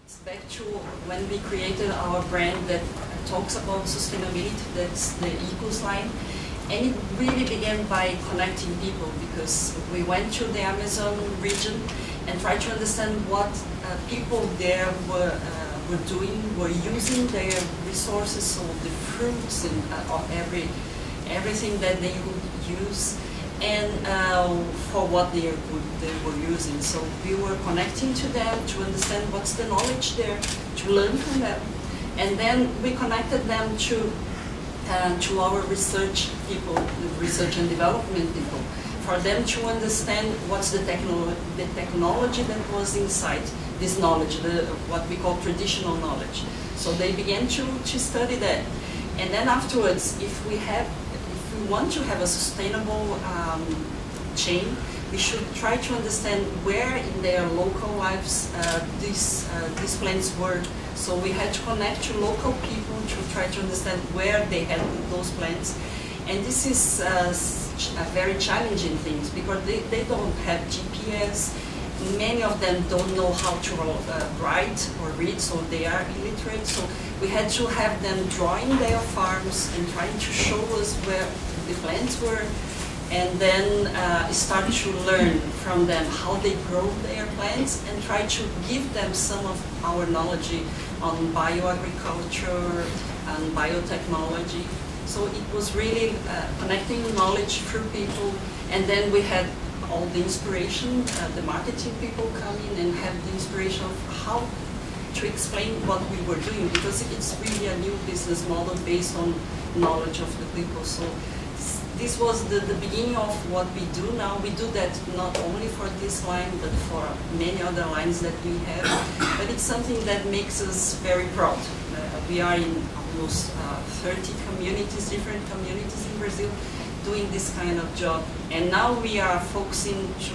It's back to when we created our brand that talks about sustainability, that's the Equals line. And it really began by connecting people, because we went to the Amazon region and tried to understand what people there were doing, were using their resources, so the fruits and everything that they would use, and for what they were using. So we were connecting to them to understand what's the knowledge there, to learn from them. And then we connected them to our research people, the research and development people, for them to understand what's the technology that was inside this knowledge, what we call traditional knowledge. So they began to study that. And then afterwards, if we want to have a sustainable chain, we should try to understand where in their local lives these plants were. So we had to connect to local people to try to understand where they had those plants. And this is a very challenging thing, because they don't have GPS. Many of them don't know how to write or read, so they are illiterate. So we had to have them drawing their farms and trying to show us where the plants were, and then start to learn from them how they grow their plants, and try to give them some of our knowledge on bioagriculture and biotechnology. So it was really connecting knowledge through people, and then we had all the inspiration, the marketing people come in and have the inspiration of how to explain what we were doing, because it's really a new business model based on knowledge of the people. So this was the beginning of what we do now. We do that not only for this line, but for many other lines that we have. But it's something that makes us very proud. We are in almost 30 communities, different communities in Brazil, doing this kind of job. And now we are focusing to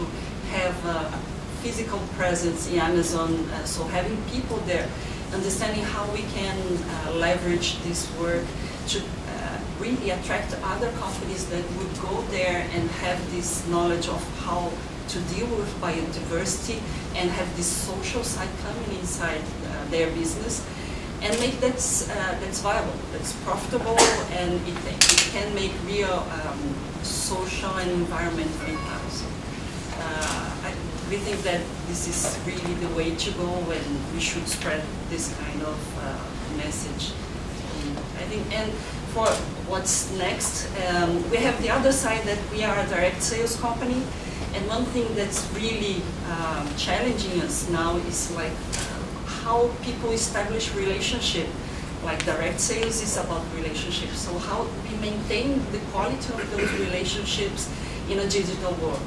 have a physical presence in Amazon, so having people there, understanding how we can leverage this work to really attract other companies that would go there and have this knowledge of how to deal with biodiversity and have this social side coming inside their business, and make that's viable, that's profitable, and it can make real social and environmental impact. So, we think that this is really the way to go, and we should spread this kind of message. I think, and for what's next, we have the other side that we are a direct sales company, and one thing that's really challenging us now is like how people establish relationship. Like direct sales is about relationships, so how we maintain the quality of those relationships in a digital world.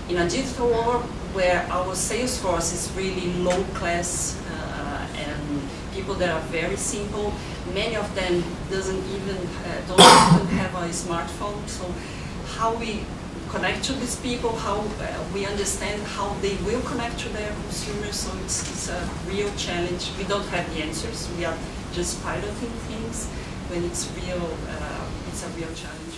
In a digital world where our sales force is really low class and people that are very simple, many of them don't even have a smartphone. So how we connect to these people, how we understand how they will connect to their consumers, so it's a real challenge. We don't have the answers, we are just piloting things. When it's a real challenge.